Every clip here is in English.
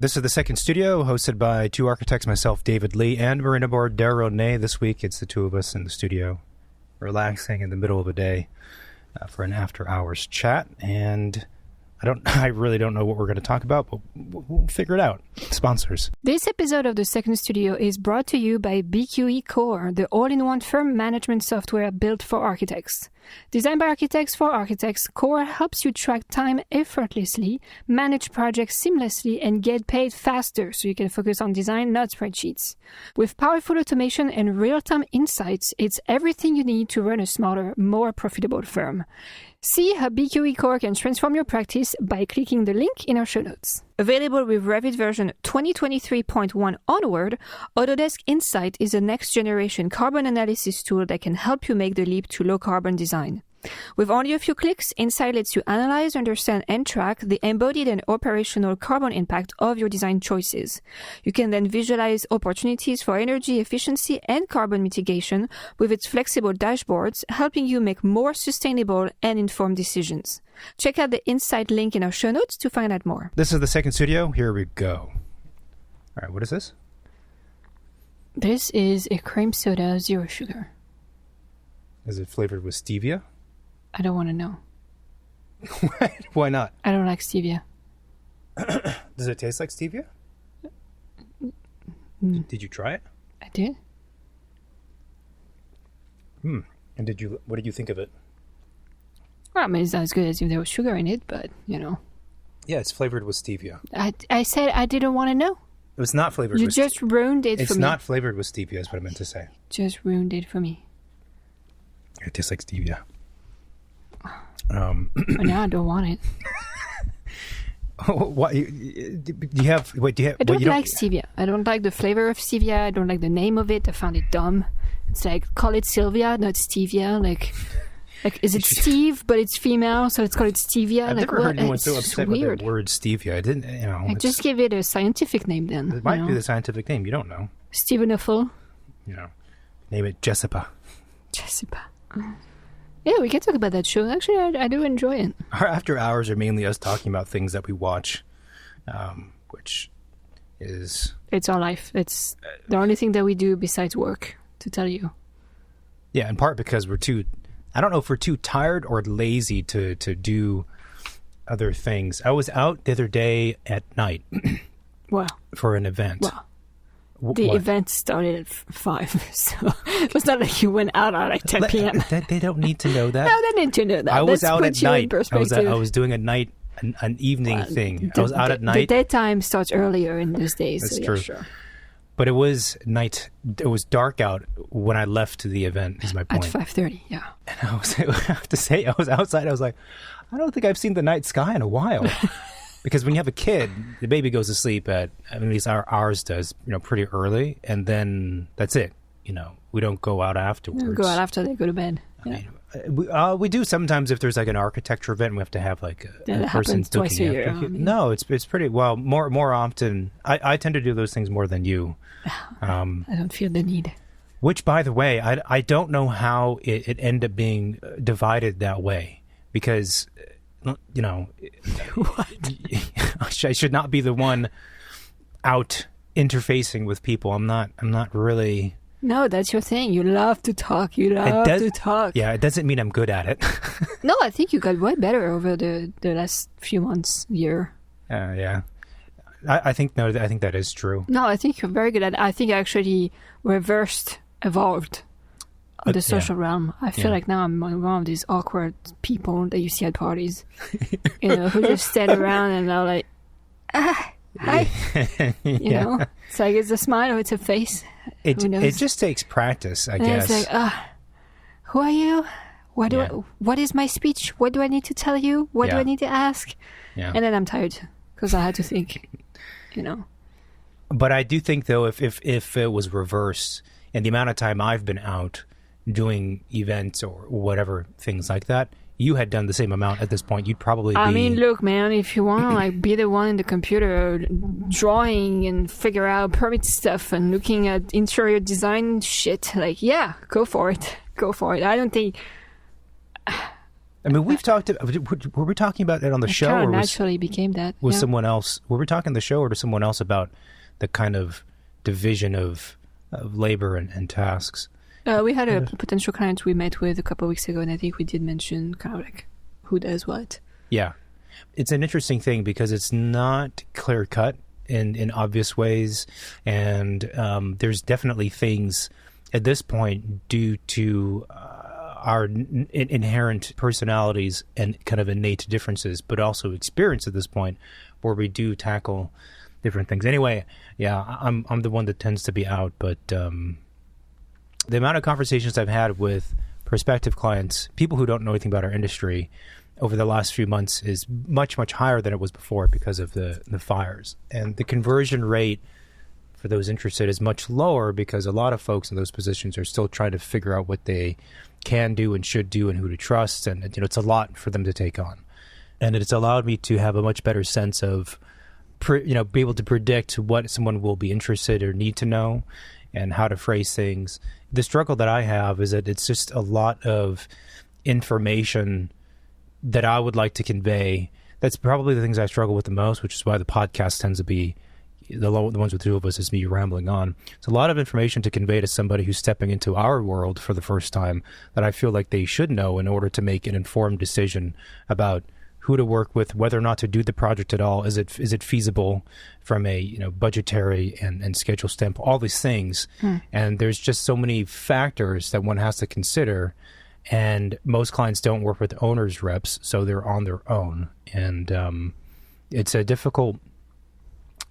This is the Second Studio, hosted by two architects, myself, David Lee, and Marina Borderonay. This week, it's the two of us in the studio, relaxing in the middle of the day for an after-hours chat. And I really don't know what we're going to talk about, but we'll figure it out. Sponsors. This episode of the Second Studio is brought to you by BQE Core, the all-in-one firm management software built for architects. Designed by architects for architects, Core helps you track time effortlessly, manage projects seamlessly, and get paid faster so you can focus on design, not spreadsheets. With powerful automation and real-time insights, it's everything you need to run a smarter, more profitable firm. See how BQE Core can transform your practice by clicking the link in our show notes. Available with Revit version 2023.1 onward, Autodesk Insight is a next-generation carbon analysis tool that can help you make the leap to low-carbon design. With only a few clicks, Insight lets you analyze, understand, and track the embodied and operational carbon impact of your design choices. You can then visualize opportunities for energy efficiency and carbon mitigation with its flexible dashboards, helping you make more sustainable and informed decisions. Check out the Insight link in our show notes to find out more. This is the Second Studio. Here we go. All right, what is this? This is a cream soda, zero sugar. Is it flavored with stevia? I don't want to know. Why not? I don't like stevia. Does it taste like stevia? Did you try it? I did. And what did you think of it? Well, I mean, it's not as good as if there was sugar in it, but, you know. Yeah, it's flavored with stevia. I said I didn't want to know. It was not flavored You with just ruined it for me. It's not flavored with stevia, is what I meant to say. Just ruined it for me. It tastes like stevia. But now I don't want it. What do you have? Wait, do you have? I don't like stevia. I don't like the flavor of stevia. I don't like the name of it. I found it dumb. It's like, call it Sylvia, not stevia. Like is it Steve, but it's female, so let's call it stevia? I've never heard anyone so upset with the word stevia. I didn't, just give it a scientific name then. It might be the scientific name. You don't know. Stevenophil. Name it Jessica. Jessica. Yeah, we can talk about that show. Actually, I do enjoy it. Our after hours are mainly us talking about things that we watch, which is... It's our life. It's the only thing that we do besides work, to tell you. Yeah, in part because we're too... I don't know if we're too tired or lazy to do other things. I was out the other day at night for an event. Wow. The event started at 5, so it was not like you went out at like 10 p.m. They don't need to know that. No, they need to know that. I was out at night. I was doing an evening thing. I was out at night. The daytime starts earlier in those days. That's so true. Yeah, sure. But it was night. It was dark out when I left the event, is my point. At 5:30, yeah. And I have to say, I was outside. I was like, I don't think I've seen the night sky in a while. Because when you have a kid, the baby goes to sleep at least ours does, pretty early, and then that's it. We don't go out afterwards. We go out after they go to bed. Yeah. We do sometimes if there's like an architecture event, we have to have like a person twice a year. No, it's pretty well more often. I tend to do those things more than you. I don't feel the need. Which, by the way, I don't know how it ended up being divided that way, because. What? I should not be the one out interfacing with people. I'm not really. No, that's your thing. You love to talk. You love to talk. Yeah, it doesn't mean I'm good at it. No, I think you got way better over the last few months, year. Yeah. I think that is true. No, I think you're very good at it. I think I actually evolved. The social realm. I feel like now I'm one of these awkward people that you see at parties, who just stand around and are like, hi. You know, it's like it's a smile or it's a face. It just takes practice, I guess. It's like, who are you? What is my speech? What do I need to tell you? What do I need to ask? Yeah. And then I'm tired because I had to think, But I do think, though, if it was reversed and the amount of time I've been out doing events or whatever, things like that, you had done the same amount at this point. You'd probably be... I mean, look, man, if you want to be the one in the computer drawing and figure out permit stuff and looking at interior design shit, go for it. Go for it. I don't think... I mean, we've talked. Were we talking about it on the show, or naturally became that with someone else? Were we talking the show or to someone else about the kind of division of labor and tasks? We had a potential client we met with a couple of weeks ago, and I think we did mention kind of like who does what. Yeah, it's an interesting thing because it's not clear cut in obvious ways, and there's definitely things at this point due to our inherent personalities and kind of innate differences, but also experience at this point where we do tackle different things. Anyway, yeah, I'm the one that tends to be out, but the amount of conversations I've had with prospective clients, people who don't know anything about our industry, over the last few months is much, much higher than it was before because of the fires. And the conversion rate for those interested is much lower because a lot of folks in those positions are still trying to figure out what they can do and should do and who to trust. And, it's a lot for them to take on. And it's allowed me to have a much better sense of, be able to predict what someone will be interested or need to know and how to phrase things. The struggle that I have is that it's just a lot of information that I would like to convey. That's probably the things I struggle with the most, which is why the podcast tends to be the ones with two of us is me rambling on. It's a lot of information to convey to somebody who's stepping into our world for the first time that I feel like they should know in order to make an informed decision about who to work with, whether or not to do the project at all. Is it feasible from a budgetary and schedule standpoint? All these things, and there's just so many factors that one has to consider. And most clients don't work with owners' reps, so they're on their own. And it's a difficult.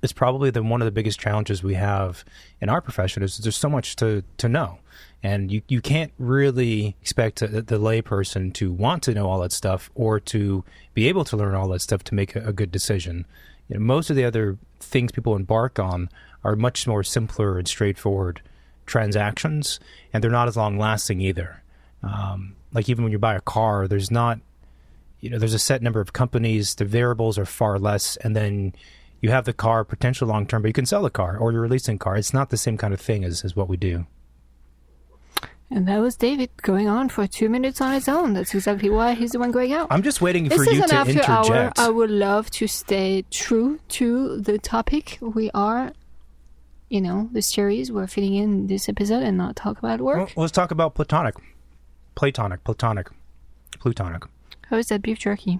It's probably one of the biggest challenges we have in our profession is there's so much to know. And you can't really expect the layperson to want to know all that stuff or to be able to learn all that stuff to make a good decision. Most of the other things people embark on are much more simpler and straightforward transactions, and they're not as long-lasting either. Like even when you buy a car, there's not, there's a set number of companies, the variables are far less, and then you have the car potential long-term, but you can sell the car or you're releasing the car. It's not the same kind of thing as what we do. And that was David going on for 2 minutes on his own. That's exactly why he's the one going out. I'm just waiting for you to interject. This is an after hour. I would love to stay true to the topic. We are, the series. We're fitting in this episode and not talk about work. Well, let's talk about Platonic. How is that beef jerky?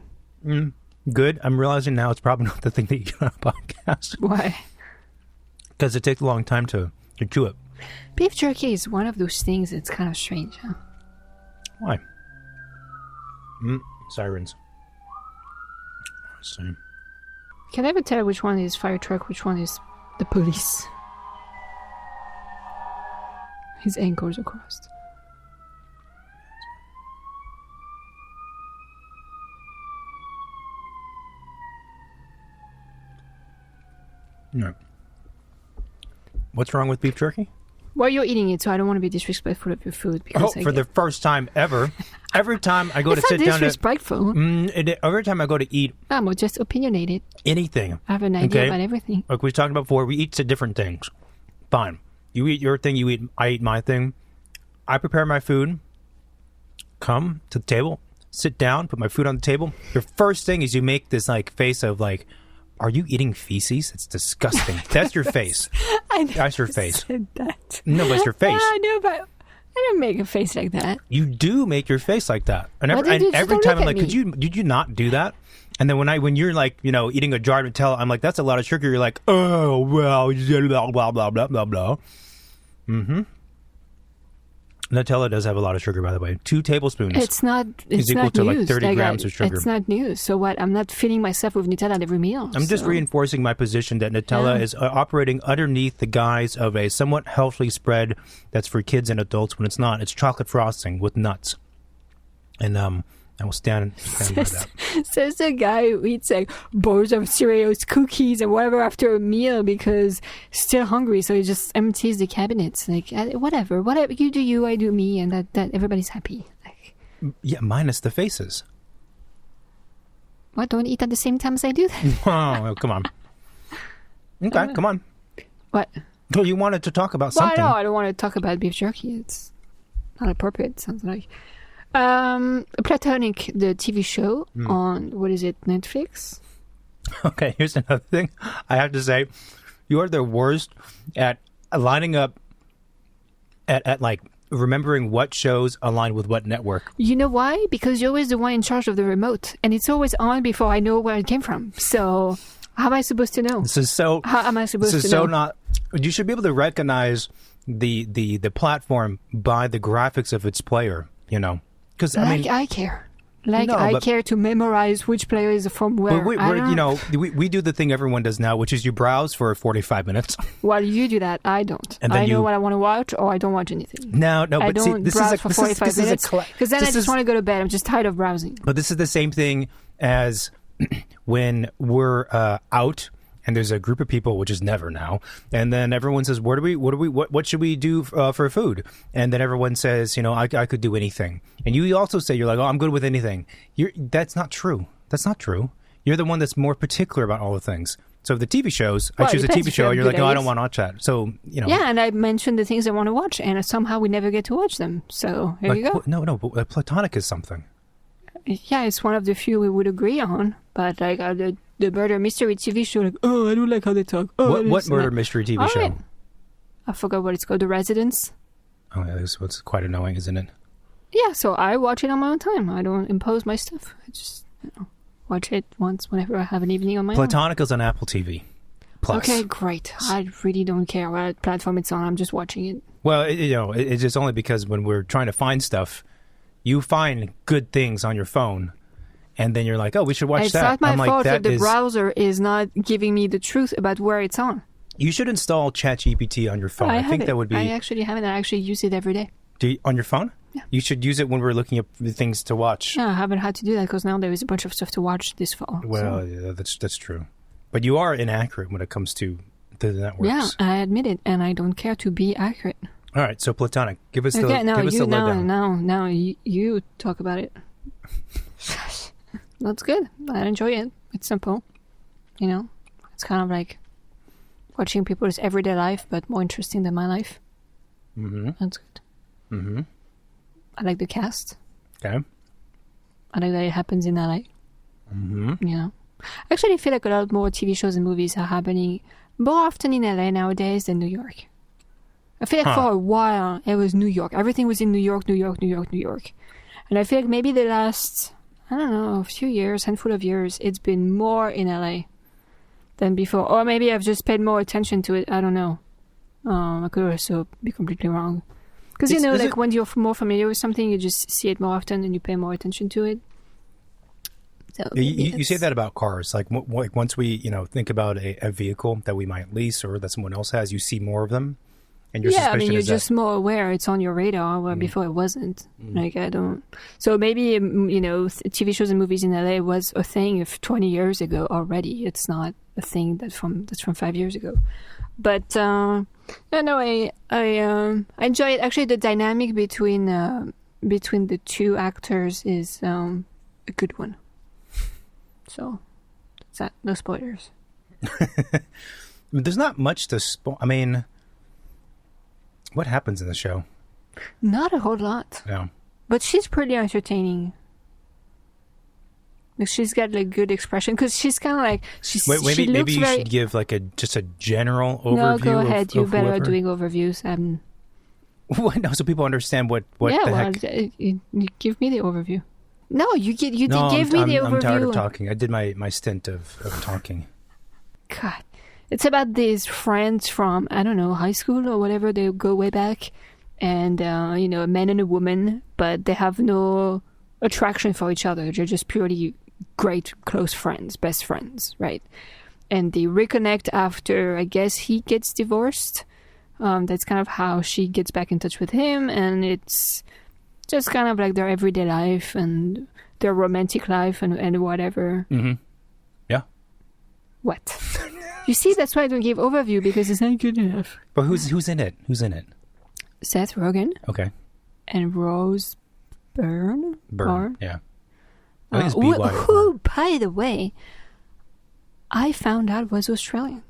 Good. I'm realizing now it's probably not the thing that you get on a podcast. Why? Because it takes a long time to chew it. Beef jerky is one of those things that's kind of strange, huh? Why? Sirens. Let's see. Can I ever tell which one is fire truck, which one is the police? His ankles are crossed. No. What's wrong with beef jerky? Well, you're eating it, so I don't want to be disrespectful of your food. Because the first time ever. Every time I go to sit down... It's not disrespectful. Every time I go to eat... I'm just opinionated. Anything. I have an idea about everything. Like we talked about before, we eat different things. Fine. You eat your thing, I eat my thing. I prepare my food, come to the table, sit down, put my food on the table. Your first thing is you make this face of are you eating feces? It's disgusting. That's your face. I never That's your face. said that. No, that's your face. I know, but I don't make a face like that. You do make your face like that. And every time I'm like, did you not do that? And then when you're eating a jar of Nutella, I'm like, that's a lot of sugar. You're like, oh, well, blah, blah, blah, blah, blah, blah. Mm-hmm. Nutella does have a lot of sugar, by the way. 2 tablespoons is equal to 30 grams of sugar. It's not news. So what? I'm not feeding myself with Nutella at every meal. I'm just reinforcing my position that Nutella is operating underneath the guise of a somewhat healthy spread that's for kids and adults when it's not. It's chocolate frosting with nuts. And I will stand by that. Says the guy who eats bowls of cereals, cookies, and whatever after a meal because still hungry, so he just empties the cabinets. Whatever you do, you, I do me, and that everybody's happy. Yeah, minus the faces. What? Don't eat at the same time as I do that? Oh, come on. Okay, come on. What? So you wanted to talk about something? No, I don't want to talk about beef jerky. It's not appropriate. It sounds like. Platonic, the TV show on, what is it, Netflix? Okay, here's another thing. I have to say, you are the worst at lining up at like remembering what shows align with what network. You know why? Because you're always the one in charge of the remote, and it's always on before I know where it came from. So how am I supposed to know? This is so. How am I supposed to know? Not. You should be able to recognize the platform by the graphics of its player. You know, because I care. I care to memorize which player is from where. But we do the thing everyone does now, which is you browse for 45 minutes. Well, you do that. I don't. And then I know what I want to watch, or I don't watch anything. No. I But don't browse for 45 minutes because then I just want to go to bed. I'm just tired of browsing. But this is the same thing as when we're out. And there's a group of people, which is never now, and then everyone says, what should we do for food? And then everyone says, I could do anything. And you also say, you're like, oh, I'm good with anything. That's not true. That's not true. You're the one that's more particular about all the things. So the TV shows, I choose a TV show, you're like, no, I don't want to watch that. So, Yeah, and I mentioned the things I want to watch, and somehow we never get to watch them. So here you go. No, but Platonic is something. Yeah, it's one of the few we would agree on, but like the murder mystery TV show, like, oh, I don't like how they talk. Oh, what murder mystery TV show? Right. I forgot what it's called. The Residence. Oh, yeah, this was quite annoying, isn't it? Yeah, so I watch it on my own time. I don't impose my stuff. I just watch it once whenever I have an evening on my own. Platonic is on Apple TV Plus. Okay, great. I really don't care what platform it's on. I'm just watching it. Well, it's just only because when we're trying to find stuff, you find good things on your phone, and then you're like, oh, we should watch that. It's not my fault that the browser is not giving me the truth about where it's on. You should install ChatGPT on your phone. I think that would be... I actually have it. I actually use it every day. On your phone? Yeah. You should use it when we're looking up things to watch. Yeah, I haven't had to do that because now there is a bunch of stuff to watch this fall. Well, yeah, that's true. But you are inaccurate when it comes to the networks. Yeah, I admit it, and I don't care to be accurate. All right, so Platonic, give us the lowdown. No, you talk about it. That's good. I enjoy it. It's simple. It's kind of like watching people's everyday life, but more interesting than my life. Mm-hmm. That's good. Mm-hmm. I like the cast. Okay. I like that it happens in LA. Mm-hmm. I actually feel like a lot more TV shows and movies are happening more often in LA nowadays than New York. I feel like for a while it was New York. Everything was in New York. And I feel like maybe the last, a few years, handful of years, it's been more in LA than before. Or maybe I've just paid more attention to it. I don't know. I could also be completely wrong. Because, when you're more familiar with something, you just see it more often and you pay more attention to it. So you say that about cars. Like once we, think about a vehicle that we might lease or that someone else has, you see more of them. And your suspicion you're is just more aware. It's on your radar, where before it wasn't. Like, I don't... So maybe, TV shows and movies in LA was a thing of 20 years ago already. It's not a thing that's from 5 years ago. But, I enjoy it. Actually, the dynamic between the two actors is a good one. So, that's that. No spoilers. There's not much to spoil. I mean... What happens in the show? Not a whole lot. No. But she's pretty entertaining. Like, she's got like good expression because she's kind of like maybe you should give like just a general overview. No, go ahead. You're better at doing overviews. What? No, so people understand what the heck. You give me the overview. No, you give me the overview. I'm tired of talking. I did my stint of talking. God. It's about these friends from, I don't know, high school or whatever. They go way back. And, a man and a woman. But they have no attraction for each other. They're just purely great, close friends, best friends, right? And they reconnect after, I guess, he gets divorced. That's kind of how she gets back in touch with him. And it's just kind of like their everyday life and their romantic life and whatever. Mm-hmm. Yeah. What? You see, that's why I don't give overview, because it's not good enough. But who's in it? Who's in it? Seth Rogen. Okay. And Rose Byrne. Yeah. I think it's B.Y. Who, by the way, I found out was Australian.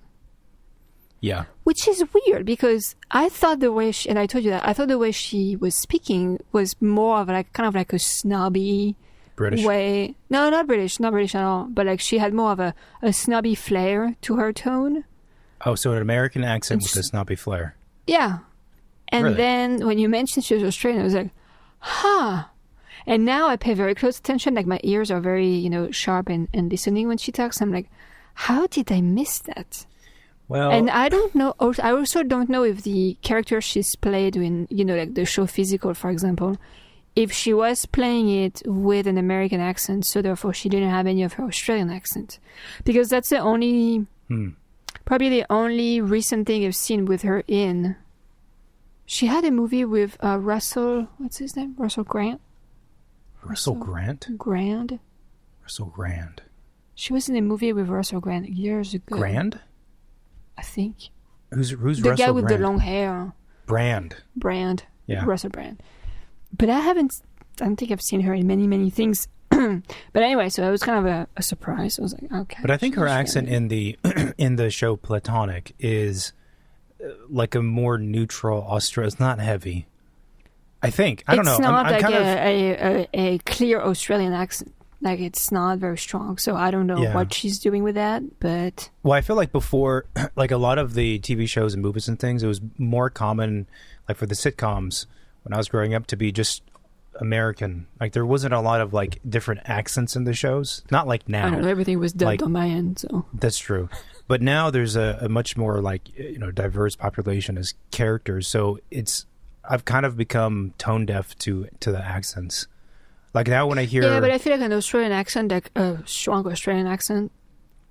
Yeah. Which is weird because I thought the way she, and I told you that, I thought the way she was speaking was more of like, kind of like a snobby British way. No, not British at all. But like she had more of a snobby flair to her tone. Oh, so an American accent with a snobby flair. Yeah. And Really? then when you mentioned she was Australian, I was like, huh. And now I pay very close attention. Like my ears are very, sharp and listening when she talks. I'm like, how did I miss that? Well, and I don't know. I also don't know if the character she's played in, like the show Physical, for example, if she was playing it with an American accent, so therefore she didn't have any of her Australian accent. Because that's the only, probably the only recent thing I've seen with her in. She had a movie with Russell, what's his name? Russell Grant? Russell Grant? Russell Grant. She was in a movie with Russell Grant years ago. Grand? I think. Who's the Russell guy with Brand? the long hair? Brand. Yeah. Russell Brand. But I don't think I've seen her in many, many things. But anyway, so it was kind of a surprise. I was like, okay. But I think her accent in the show Platonic is like a more neutral Australian. It's not heavy. I think. I don't know. It's not I'm like kind of a clear Australian accent. Like, it's not very strong. So I don't know what she's doing with that, but... Well, I feel like before, like a lot of the TV shows and movies and things, it was more common, like for the sitcoms, when I was growing up, to be just American. Like, there wasn't a lot of, like, different accents in the shows. Not like now. I don't know. Everything was dubbed on my end, so... That's true. But now there's a much more, like, diverse population as characters. So I've kind of become tone deaf to the accents. Like now when I hear... Yeah, but I feel like an Australian accent, like a strong Australian accent,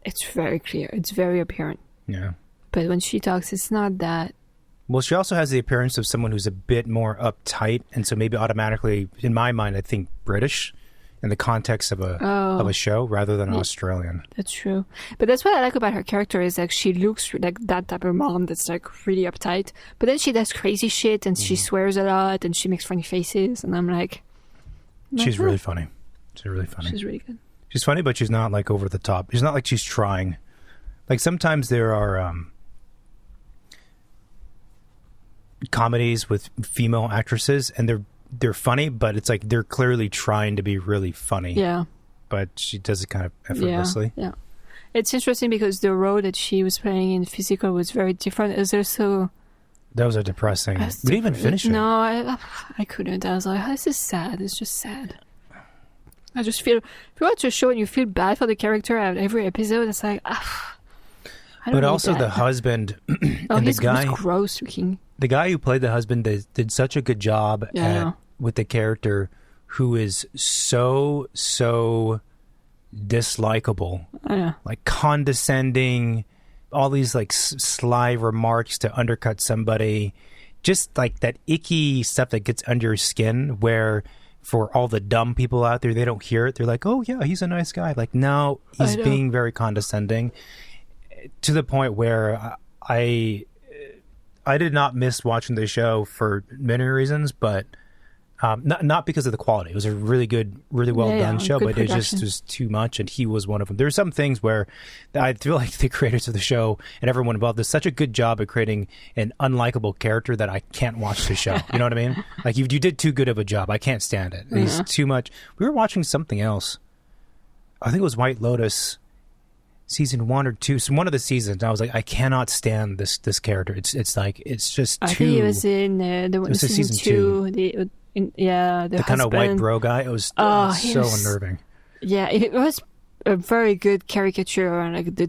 it's very clear. It's very apparent. Yeah. But when she talks, it's not that... Well, she also has the appearance of someone who's a bit more uptight. And so maybe automatically, in my mind, I think British in the context of a show rather than Australian. That's true. But that's what I like about her character is like she looks like that type of mom that's like really uptight. But then she does crazy shit and she swears a lot and she makes funny faces. And I'm like... She's really funny. She's really good. She's funny, but she's not like over the top. She's not like she's trying. Like sometimes there are comedies with female actresses, and they're funny, but it's like they're clearly trying to be really funny. Yeah. But she does it kind of effortlessly. Yeah. It's interesting because the role that she was playing in Physical was very different. It's also... That was a depressing... We didn't even finish it. No, I couldn't. I was like, this is sad. It's just sad. I just feel... If you watch a show and you feel bad for the character at every episode, it's like, I don't But need also that. the husband and he's the guy... gross looking. The guy who played the husband did such a good job with the character who is so dislikable. Like condescending... all these like sly remarks to undercut somebody, just like that icky stuff that gets under your skin, where for all the dumb people out there, they don't hear it. They're like, oh yeah, he's a nice guy. Like, no, he's being very condescending to the point where I did not miss watching the show for many reasons, but not because of the quality. It was a really good, really well done show, but it just was too much, and he was one of them. There are some things where I feel like the creators of the show and everyone involved did such a good job at creating an unlikable character that I can't watch the show. You know what I mean? Like, you did too good of a job. I can't stand it. He's too much. We were watching something else. I think it was White Lotus, season 1 or 2, one of the seasons. I was like, I cannot stand this character. It's like, it's just too... I think it was in season 2. The kind of white bro guy. It was so unnerving. Yeah, it was a very good caricature and like the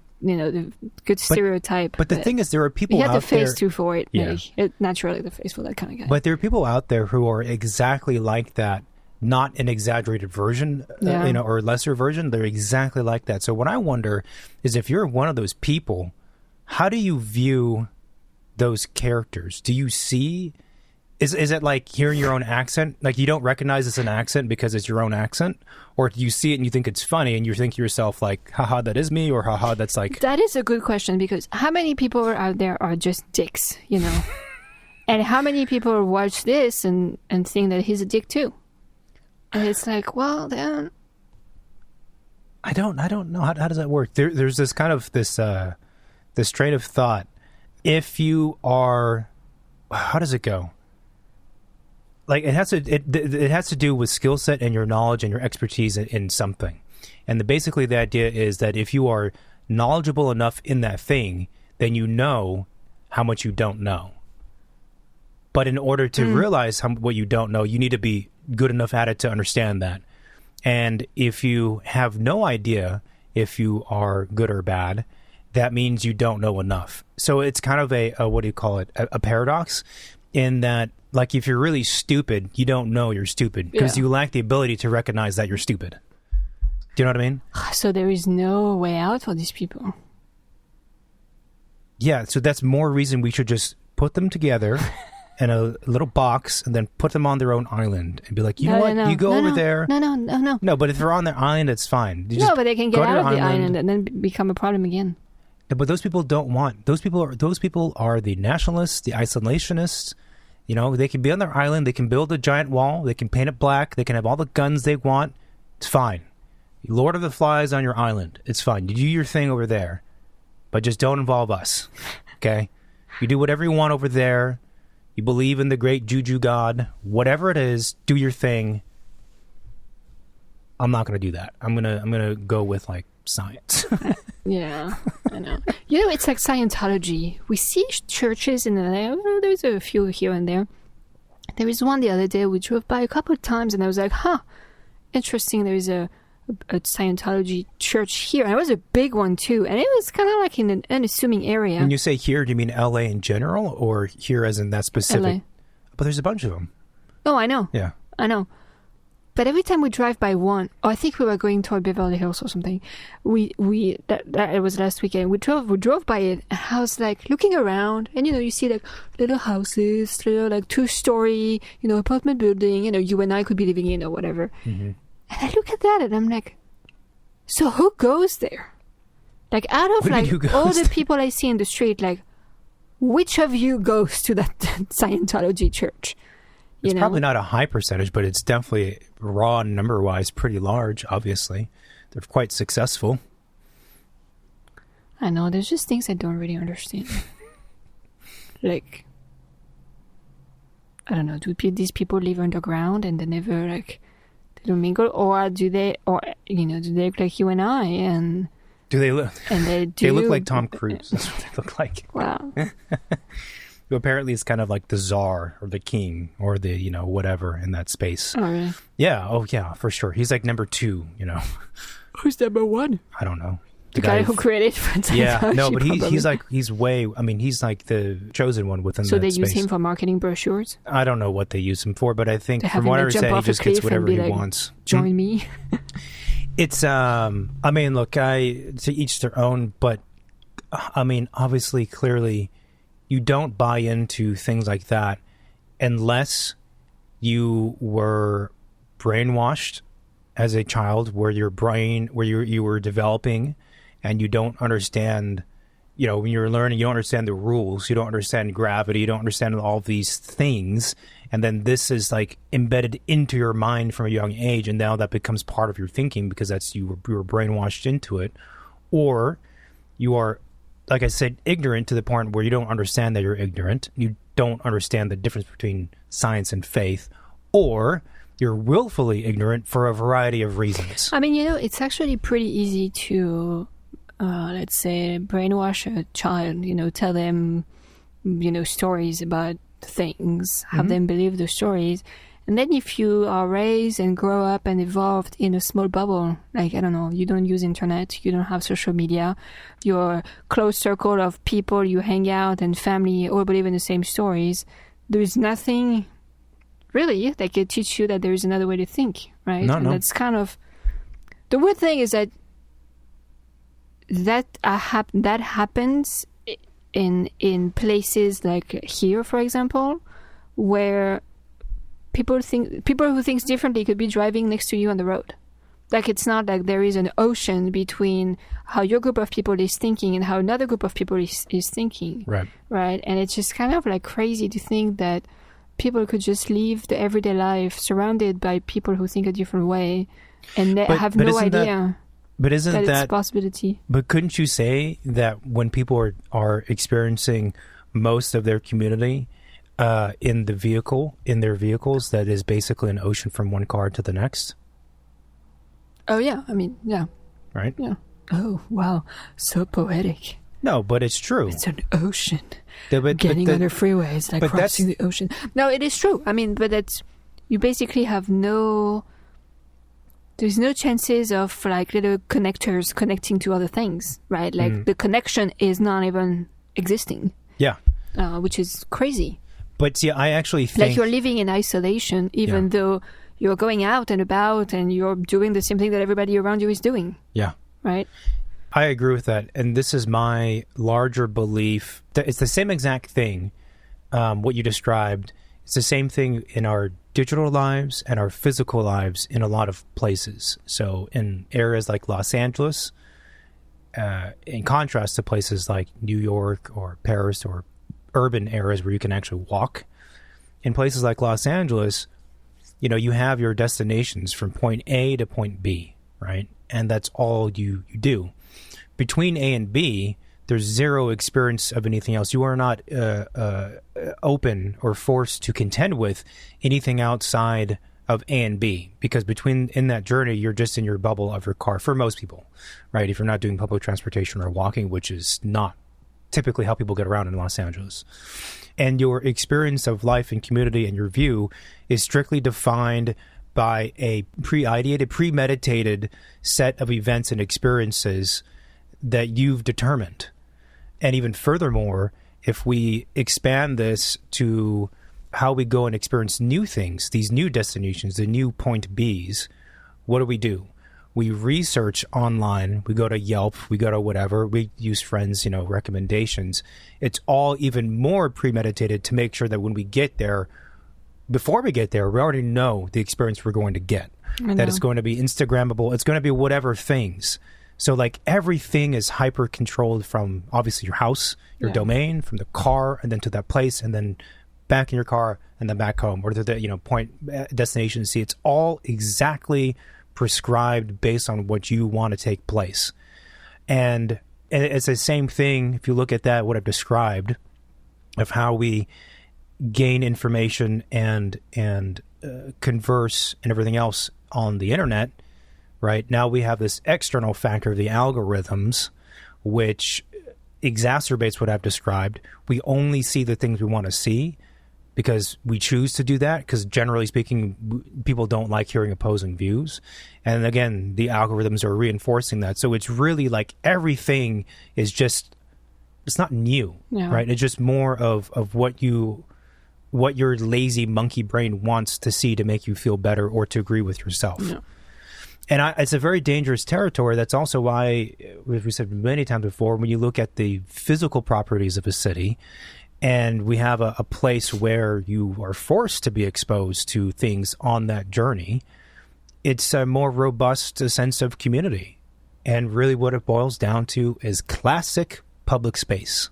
good stereotype. But the thing is, there are people out there. He had the face too for it. Yeah. Naturally the face for that kind of guy. But there are people out there who are exactly like that. Not an exaggerated version, or lesser version. They're exactly like that. So what I wonder is, if you're one of those people, how do you view those characters? Do you see? Is it like hearing your own accent? Like, you don't recognize it's an accent because it's your own accent? Or do you see it and you think it's funny and you think to yourself like, haha, that is me, or haha, that's like... That is a good question, because how many people out there are just dicks, And how many people watch this and think that he's a dick too? And it's like, well, then... I don't know. How does that work? There's this kind of this train of thought. if you are, how does it go? Like it has to do with skill set and your knowledge and your expertise in something. And basically the idea is that if you are knowledgeable enough in that thing, then you know how much you don't know. But in order to realize what you don't know, you need to be good enough at it to understand that. And if you have no idea if you are good or bad, that means you don't know enough. So it's kind of a what do you call it? A paradox, in that, like, if you're really stupid, you don't know you're stupid because you lack the ability to recognize that you're stupid. Do you know what I mean? So there is no way out for these people. Yeah, so that's more reason we should just put them together in a little box and then put them on their own island and be like, you know what? You go over there. No. No, but if they're on their island, it's fine. No, but they can get out of the island and then become a problem again. But those people don't want. Those people are the nationalists, the isolationists. You know, they can be on their island. They can build a giant wall. They can paint it black. They can have all the guns they want. It's fine. Lord of the Flies on your island. It's fine. You do your thing over there, but just don't involve us. Okay? You do whatever you want over there. You believe in the great juju god. Whatever it is, do your thing. I'm not going to do that. I'm gonna go with like science. Yeah, I know. You know, it's like Scientology. We see churches in the there's a few here and there. There is one the other day we drove by a couple of times, and I was like, interesting. There is a Scientology church here, and it was a big one too, and it was kind of like in an unassuming area. When you say here, do you mean LA in general, or here as in that specific? LA. But there's a bunch of them. Oh, I know. Yeah, I know. But every time we drive by one, I think we were going toward Beverly Hills or something. That it was last weekend. We drove by it, and I was like looking around, and you see like little houses, little like 2-story, apartment building. You and I could be living in or whatever. Mm-hmm. And I look at that, and I'm like, so who goes there? Like out of like all the people I see in the street, like which of you goes to that Scientology church? It's probably not a high percentage, but it's definitely raw number-wise pretty large, obviously. They're quite successful. I know, there's just things I don't really understand. Like, I don't know, do these people live underground and they never, like, they don't mingle? Or do they look like you and I? And do they look? And they look like Tom Cruise. That's what they look like. Wow. Who apparently is kind of like the czar or the king or the, whatever in that space. Oh, really? Yeah. Oh, yeah, for sure. He's like number 2, Who's number 1? I don't know. The guy who created Scientology. Yeah, no, but he's like the chosen one within so that space. So they use him for marketing brochures? I don't know what they use him for, but I think from what I understand, he just gets whatever he wants. Join me. It's, look, to each their own, but, obviously, clearly, you don't buy into things like that unless you were brainwashed as a child, where your brain, where you were developing, and you don't understand, when you're learning, you don't understand the rules, you don't understand gravity, you don't understand all these things, and then this is like embedded into your mind from a young age, and now that becomes part of your thinking because you were brainwashed into it, or you are, like I said, ignorant to the point where you don't understand that you're ignorant. You don't understand the difference between science and faith, or you're willfully ignorant for a variety of reasons. It's actually pretty easy to, let's say, brainwash a child, tell them, stories about things, have them believe the stories. And then if you are raised and grow up and evolved in a small bubble, like, I don't know, you don't use internet, you don't have social media, your close circle of people you hang out and family all believe in the same stories, there is nothing really that can teach you that there is another way to think, right? No. That's kind of... The weird thing is that happens in places like here, for example, where people who think differently could be driving next to you on the road. Like, it's not like there is an ocean between how your group of people is thinking and how another group of people is thinking. Right. And it's just kind of like crazy to think that people could just live the everyday life surrounded by people who think a different way and have no idea that it's a possibility. But couldn't you say that when people are experiencing most of their community in their vehicles, that is basically an ocean from one car to the next. Oh, yeah. I mean, yeah. Right? Yeah. Oh, wow. So poetic. No, but it's true. It's an ocean. Getting on the freeways, like crossing the ocean. No, it is true. I mean, but that's... You basically have there's no chances of like little connectors connecting to other things, right? Like the connection is not even existing. Yeah. Which is crazy. But see, I actually think... Like you're living in isolation, even though you're going out and about and you're doing the same thing that everybody around you is doing. Yeah. Right? I agree with that. And this is my larger belief. That it's the same exact thing, what you described. It's the same thing in our digital lives and our physical lives in a lot of places. So in areas like Los Angeles, in contrast to places like New York or Paris or urban areas where you can actually walk, in places like Los Angeles, you have your destinations from point A to point B, right? And that's all you do. Between A and B, there's zero experience of anything else. You are not open or forced to contend with anything outside of A and B, because in that journey, you're just in your bubble of your car for most people, right? If you're not doing public transportation or walking, which is not typically how people get around in Los Angeles. And your experience of life and community and your view is strictly defined by a pre-ideated, premeditated set of events and experiences that you've determined. And even furthermore, if we expand this to how we go and experience new things, these new destinations, the new point Bs, what do? We research online, we go to Yelp, we go to whatever, we use friends, recommendations. It's all even more premeditated to make sure that when we get there, before we get there, we already know the experience we're going to get. That it's going to be Instagrammable, it's going to be whatever things. So like everything is hyper controlled from obviously your house, your domain, from the car, and then to that place, and then back in your car, and then back home, or to the point destination. See, it's all exactly prescribed based on what you want to take place, and it's the same thing. If you look at that, what I've described of how we gain information and converse and everything else on the internet. Right now we have this external factor of the algorithms, which exacerbates what I've described. We only see the things we want to see because we choose to do that, because generally speaking, people don't like hearing opposing views. And again, the algorithms are reinforcing that. So it's really like everything is just, it's not new, right? It's just more of what your lazy monkey brain wants to see to make you feel better or to agree with yourself. Yeah. And it's a very dangerous territory. That's also why, as we said many times before, when you look at the physical properties of a city, and we have a place where you are forced to be exposed to things on that journey, it's a more robust sense of community. And really what it boils down to is classic public space.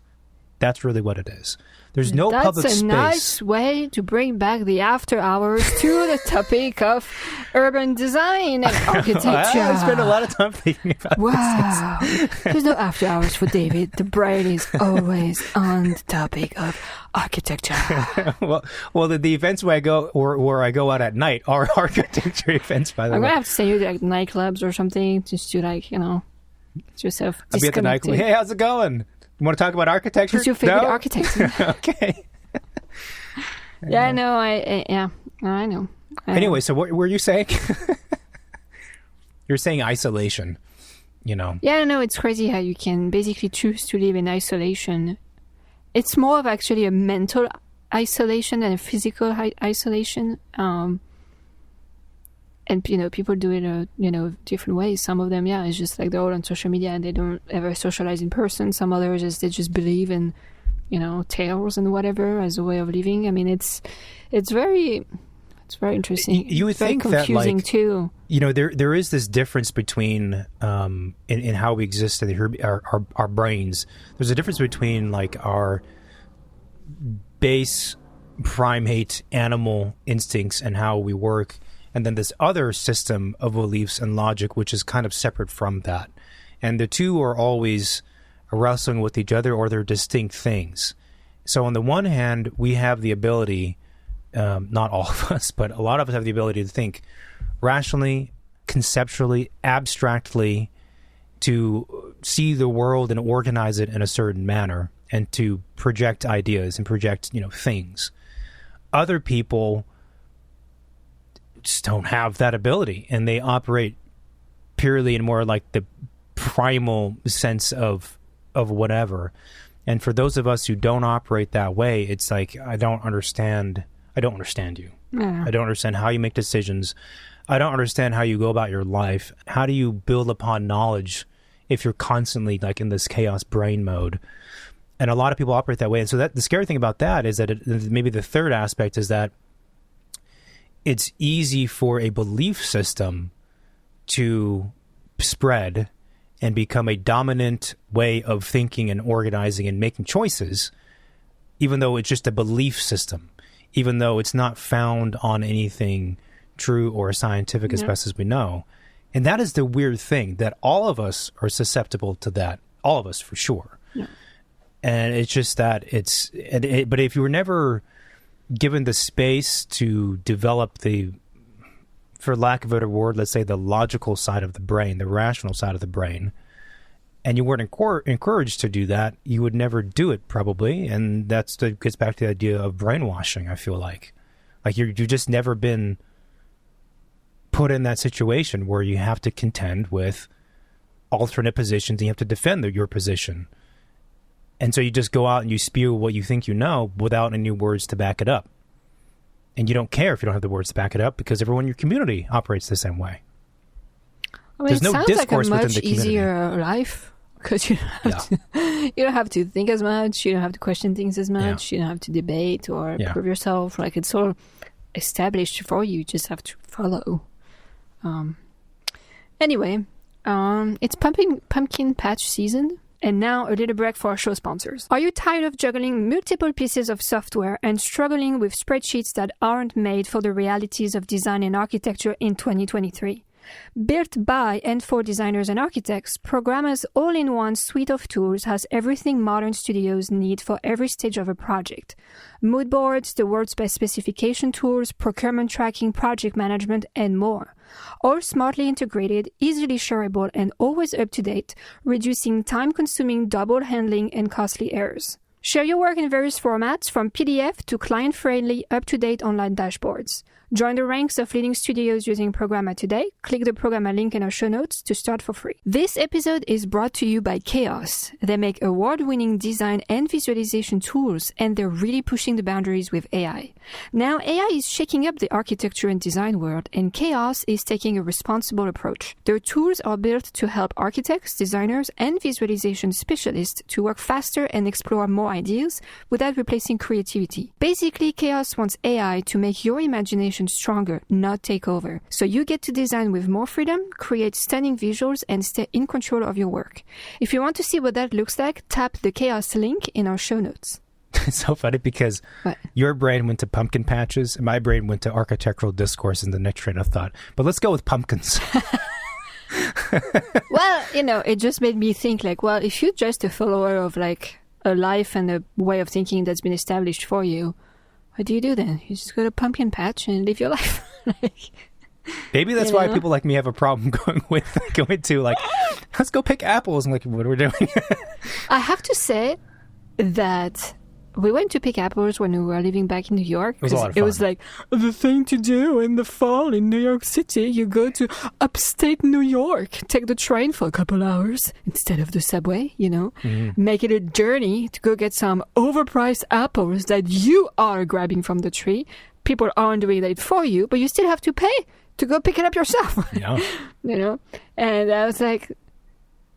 That's really what it is. There's no public space. That's a nice way to bring back the after hours to the topic of urban design and architecture. I spent a lot of time thinking about this. There's no after hours for David. The brain is always on the topic of architecture. well, the events where I go out at night are architecture events, by the way. I'm going to have to send you to like nightclubs or something, just to yourself I'll be at the nightclub. Hey, how's it going? You want to talk about architecture? Who's your favorite architect? Okay. I know. I know. Anyway, so what were you saying? You're saying isolation, Yeah, I know. It's crazy how you can basically choose to live in isolation. It's more of actually a mental isolation than a physical isolation. And, people do it, different ways. Some of them, it's just like they're all on social media and they don't ever socialize in person. Some others, they just believe in, tales and whatever as a way of living. I mean, it's very interesting. You would think that, confusing too. There is this difference between, in how we exist in our brains. There's a difference between like our base primate animal instincts and how we work, and then this other system of beliefs and logic, which is kind of separate from that. And the two are always wrestling with each other, or they're distinct things. So on the one hand, we have the ability, not all of us, but a lot of us have the ability to think rationally, conceptually, abstractly, to see the world and organize it in a certain manner, and to project ideas and project, things. Other people just don't have that ability, and they operate purely in more like the primal sense of whatever. And for those of us who don't operate that way, it's like, I don't understand you. Yeah. I don't understand how you make decisions. I don't understand how you go about your life. How do you build upon knowledge if you're constantly like in this chaos brain mode? And a lot of people operate that way. And so the scary thing about that is that maybe the third aspect is that it's easy for a belief system to spread and become a dominant way of thinking and organizing and making choices, even though it's just a belief system, even though it's not found on anything true or scientific as best as we know. And that is the weird thing, that all of us are susceptible to that. All of us, for sure. Yeah. And it's just that but if you were never given the space to develop for lack of a better word, let's say the logical side of the brain, the rational side of the brain, and you weren't encouraged to do that, you would never do it probably. And that gets back to the idea of brainwashing, I feel like. Like you've just never been put in that situation where you have to contend with alternate positions and you have to defend your position. And so you just go out and you spew what you think you know without any words to back it up. And you don't care if you don't have the words to back it up because everyone in your community operates the same way. I mean, there's no discourse within the community. It sounds like a much easier life because you don't have to think as much, you don't have to question things as much, you don't have to debate or prove yourself. Like it's all established for you. You just have to follow. Anyway, it's pumpkin patch season. And now a little break for our show sponsors. Are you tired of juggling multiple pieces of software and struggling with spreadsheets that aren't made for the realities of design and architecture in 2023? Built by and for designers and architects, Programma's all-in-one suite of tools has everything modern studios need for every stage of a project. Mood boards, the world's best specification tools, procurement tracking, project management, and more. All smartly integrated, easily shareable, and always up-to-date, reducing time-consuming double handling and costly errors. Share your work in various formats, from PDF to client-friendly, up-to-date online dashboards. Join the ranks of leading studios using Programma today. Click the Programma link in our show notes to start for free. This episode is brought to you by Chaos. They make award-winning design and visualization tools, and they're really pushing the boundaries with AI. Now, AI is shaking up the architecture and design world, and Chaos is taking a responsible approach. Their tools are built to help architects, designers, and visualization specialists to work faster and explore more ideas without replacing creativity. Basically, Chaos wants AI to make your imagination stronger, not take over. So you get to design with more freedom, create stunning visuals, and stay in control of your work. If you want to see what that looks like, tap the Chaos link in our show notes. It's so funny because your brain went to pumpkin patches and my brain went to architectural discourse in the next train of thought. But let's go with pumpkins. Well, it just made me think if you're just a follower of a life and a way of thinking that's been established for you, what do you do then? You just go to pumpkin patch and live your life. Maybe that's why people like me have a problem going to let's go pick apples. I'm like, what are we doing? I have to say that we went to pick apples when we were living back in New York. It was a lot of fun. It was like the thing to do in the fall in New York City. You go to upstate New York, take the train for a couple hours instead of the subway, make it a journey to go get some overpriced apples that you are grabbing from the tree. People aren't doing that for you, but you still have to pay to go pick it up yourself. Yeah. And I was like,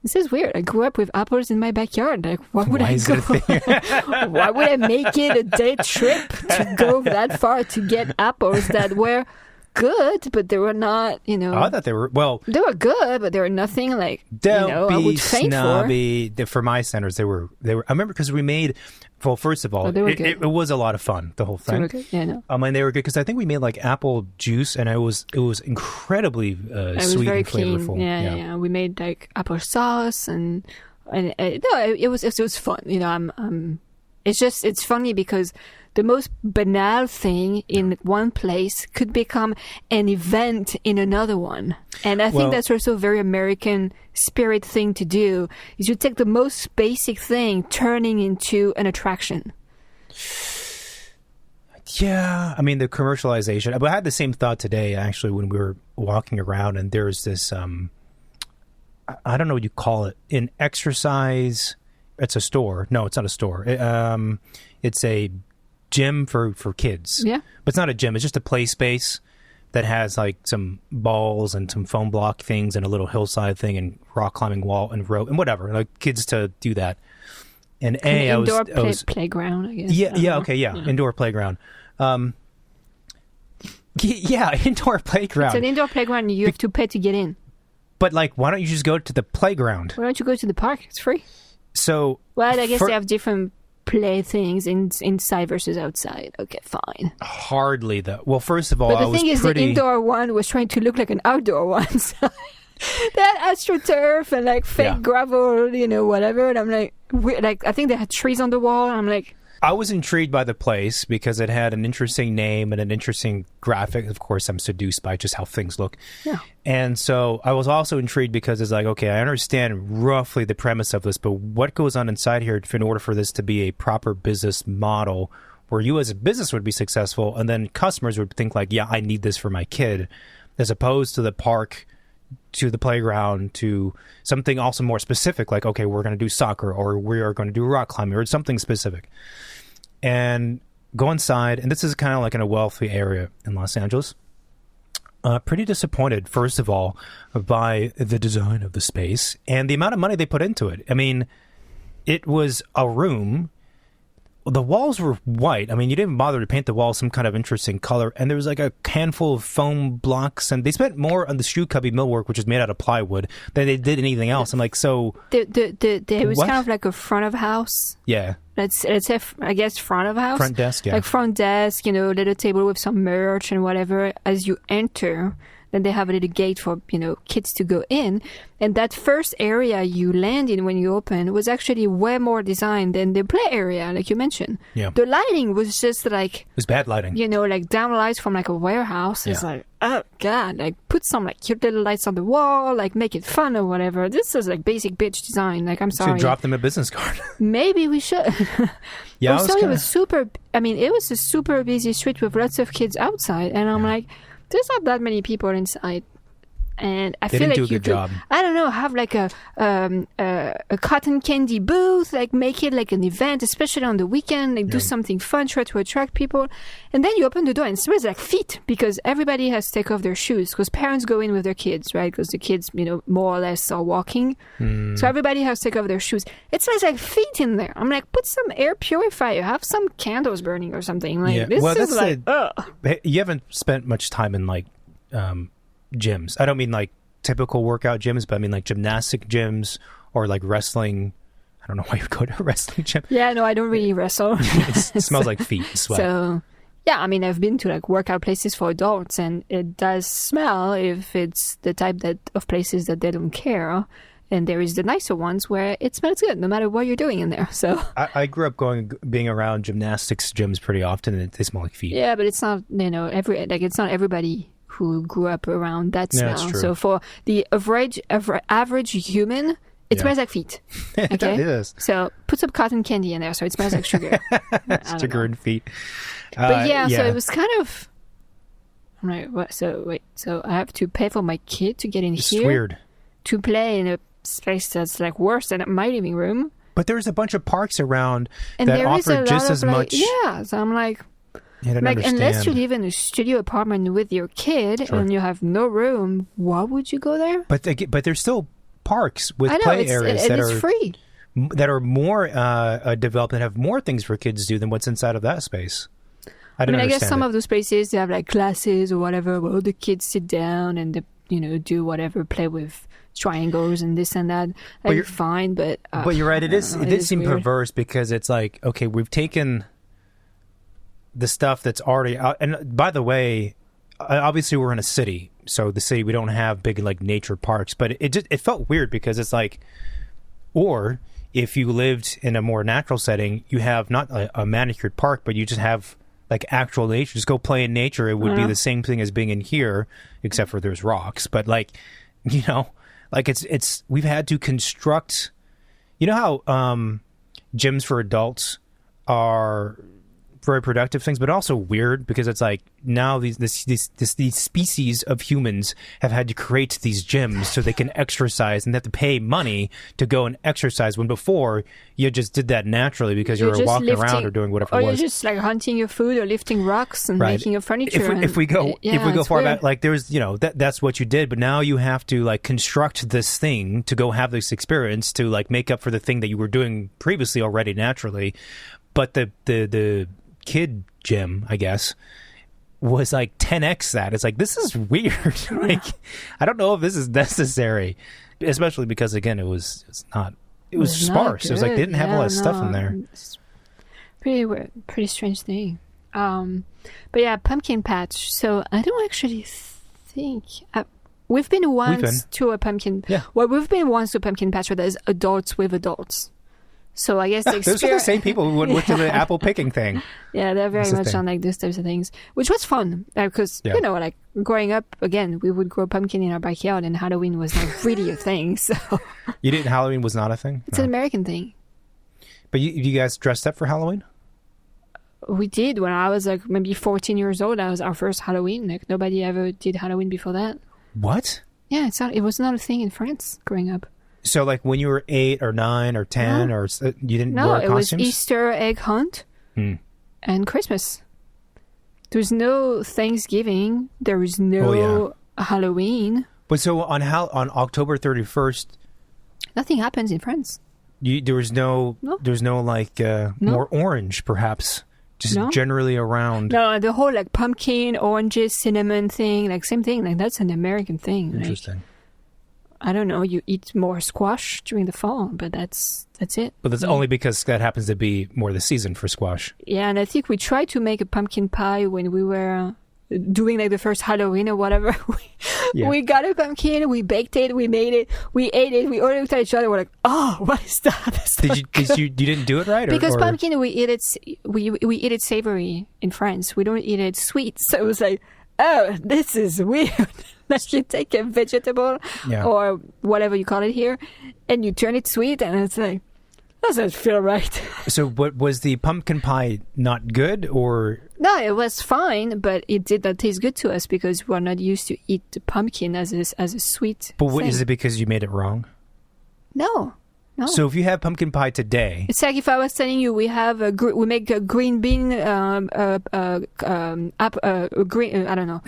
this is weird. I grew up with apples in my backyard. Why would I go? Why would I make it a day trip to go that far to get apples that were good, but they were not, I thought they were, they were good, but they were nothing I would faint snobby. For my standards, they were, I remember because we made, first of all, it was a lot of fun, the whole thing. Yeah, no. And they were good because I think we made apple juice and it was incredibly sweet and flavorful. Clean. Yeah. We made apple sauce and it was fun. It's funny because the most banal thing in one place could become an event in another one. And I think that's also a very American spirit thing to do, is you take the most basic thing turning into an attraction. Yeah, I mean, the commercialization. But I had the same thought today, actually, when we were walking around, and there's this, I don't know what you call it, an exercise. It's a store. No, it's not a store. It's a gym for kids. Yeah. But it's not a gym. It's just a play space that has like some balls and some foam block things and a little hillside thing and rock climbing wall and rope and whatever. Like kids to do that. And indoor playground, I guess. Yeah. Indoor playground. Indoor playground. It's an indoor playground and you have to pay to get in. But like, why don't you just go to the playground? Why don't you go to the park? It's free. So, well, I guess they have different play things inside versus outside. Okay, fine. Hardly though. Well, first of all, but the thing is, the indoor one was trying to look like an outdoor one. So they had AstroTurf and like fake gravel, whatever. And I'm like, I think they had trees on the wall. And I'm like, I was intrigued by the place because it had an interesting name and an interesting graphic. Of course, I'm seduced by just how things look. Yeah. And so I was also intrigued because it's like, okay, I understand roughly the premise of this, but what goes on inside here in order for this to be a proper business model where you as a business would be successful and then customers would think like, yeah, I need this for my kid, as opposed to the park, to the playground, to something also more specific, like, okay, we're going to do soccer or we are going to do rock climbing or something specific. And go inside, and this is kind of like in a wealthy area in Los Angeles. Pretty disappointed, first of all, by the design of the space and the amount of money they put into it. I mean, it was a room. The walls were white. I mean, you didn't bother to paint the walls some kind of interesting color. And there was like a handful of foam blocks. And they spent more on the shoe cubby millwork, which is made out of plywood, than they did anything else. I'm like, so... It was kind of like a front of house. Yeah. Let's say, I guess, front of house. Front desk, yeah. Like front desk, little table with some merch and whatever. As you enter, then they have a little gate for, kids to go in. And that first area you land in when you open was actually way more designed than the play area, like you mentioned. Yeah. The lighting was just like... It was bad lighting. Like down lights from like a warehouse. It's like, oh, God, like put some like cute little lights on the wall, like make it fun or whatever. This is like basic bitch design. Like, I'm sorry. So drop them a business card. Maybe we should. Yeah, it was super... I mean, it was a super busy street with lots of kids outside. And I'm like... There's not that many people inside, and I feel like you could, job. I don't know, have like a cotton candy booth, like make it like an event, especially on the weekend, like do something fun, try to attract people, and then you open the door and it smells like feet because everybody has to take off their shoes because parents go in with their kids, right? Because the kids, more or less are walking, so everybody has to take off their shoes. It smells like feet in there. I'm like, put some air purifier, have some candles burning or something. Like this is like, you haven't spent much time in like gyms. I don't mean like typical workout gyms, but I mean like gymnastic gyms or like wrestling. I don't know why you go to a wrestling gym. Yeah, no, I don't really wrestle. It smells like feet and sweat. So, yeah, I mean, I've been to like workout places for adults, and it does smell if it's the type of places that they don't care. And there is the nicer ones where it smells good, no matter what you're doing in there. So I grew up being around gymnastics gyms pretty often, and they smell like feet. Yeah, but it's not, it's not everybody who grew up around that smell. That's true. So for the average human, it smells like feet. Okay? It is. So put some cotton candy in there so it smells like sugar. Sugar and feet. But so it was kind of... I'm like, what? So I have to pay for my kid to get in it's here? Weird. To play in a space that's like worse than my living room. But there's a bunch of parks around that offer just as much. Yeah, so I'm like... unless you live in a studio apartment with your kid and you have no room, why would you go there? But there's still parks with play areas that are free, that are more developed and have more things for kids to do than what's inside of that space. I guess some of those places they have like classes or whatever where all the kids sit down and they, do whatever, play with triangles and this and that. You're fine, but you're right. It did seem weird. Perverse because it's like, okay, we've taken the stuff that's already out. And by the way, obviously we're in a city, so the city, we don't have big like nature parks, but it felt weird because it's like, or if you lived in a more natural setting, you have not a manicured park, but you just have like actual nature. Just go play in nature. It would be the same thing as being in here, except for there's rocks. But like, you know, like it's we've had to construct. You know how gyms for adults are very productive things, but also weird because it's like now these species of humans have had to create these gyms so they can exercise and they have to pay money to go and exercise, when before you just did that naturally because you were walking around or doing whatever it was. Or you're just like hunting your food or lifting rocks and making your furniture. If we go far back, like there's, you know, that's what you did, but now you have to like construct this thing to go have this experience to like make up for the thing that you were doing previously already naturally. But the kid gym, I guess, was like 10x that. It's like, this is weird. Like, I don't know if this is necessary, especially because again, it was sparse. It was like they didn't have a lot of stuff in there. It's pretty strange thing. But yeah, pumpkin patch. So I don't actually think we've been once to a pumpkin. Yeah. Well, we've been once to a pumpkin patch where there's adults with adults. So I guess the those are the same people who went to the apple picking thing. Yeah, they're very much on like those types of things, which was fun because you know, like growing up, again, we would grow pumpkin in our backyard, and Halloween was not really a thing. So Halloween was not a thing. It's an American thing. But you guys dressed up for Halloween? We did when I was like maybe 14 years old. That was our first Halloween. Like nobody ever did Halloween before that. What? Yeah, it was not a thing in France growing up. So, like, when you were 8 or 9 or 10, or you didn't wear costumes? No, it was Easter egg hunt and Christmas. There's no Thanksgiving. There is no Halloween. But so on October 31st, nothing happens in France. There's no like more orange, perhaps, just generally around. No, the whole like pumpkin, oranges, cinnamon thing, like same thing. Like that's an American thing. Interesting. Like, I don't know, you eat more squash during the fall, but that's it. But that's only because that happens to be more the season for squash. Yeah, and I think we tried to make a pumpkin pie when we were doing like the first Halloween or whatever. We got a pumpkin, we baked it, we made it, we ate it, we all looked at each other, we're like, oh, what is that? You didn't do it right? Because pumpkin, we eat it savory in France. We don't eat it sweet. So it was like, oh, this is weird. That you take a vegetable or whatever you call it here, and you turn it sweet, and it's like, doesn't feel right. So, what was the pumpkin pie not good, or? No, it was fine, but it did not taste good to us because we're not used to eat the pumpkin as a sweet. But what, is it because you made it wrong? No. So if you have pumpkin pie today, it's like if I was telling you we make a green bean I don't know,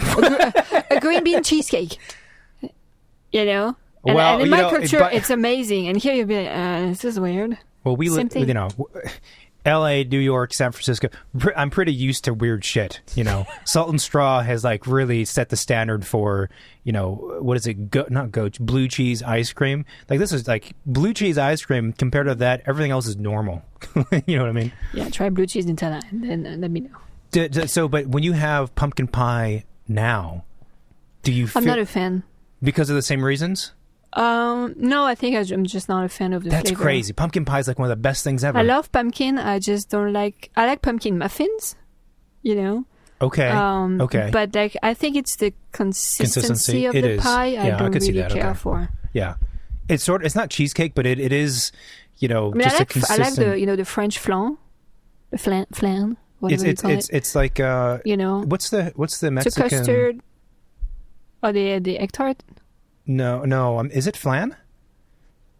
a green bean cheesecake, you know. And in my culture, it's amazing, and here you'd be like, this is weird. Well, we live, you know, L.A., New York, San Francisco. I'm pretty used to weird shit. You know, Salt and Straw has like really set the standard for, you know, what is it? Blue cheese ice cream. Like this is like blue cheese ice cream compared to that. Everything else is normal. You know what I mean? Yeah. Try blue cheese Nutella and then let me know. So, but when you have pumpkin pie now, do you? I'm not a fan because of the same reasons. No, I think I'm just not a fan of the flavor. That's crazy. Pumpkin pie is like one of the best things ever. I love pumpkin. I just don't like. I like pumpkin muffins. You know. Okay. Okay. But like, I think it's the consistency of the pie. I don't really care for. Yeah, it's it's not cheesecake, but it is. You know, just a consistent. I like the French flan, the flan. Whatever you call it. It's like you know. What's the Mexican? It's a custard. Or the egg tart. No. Is it flan?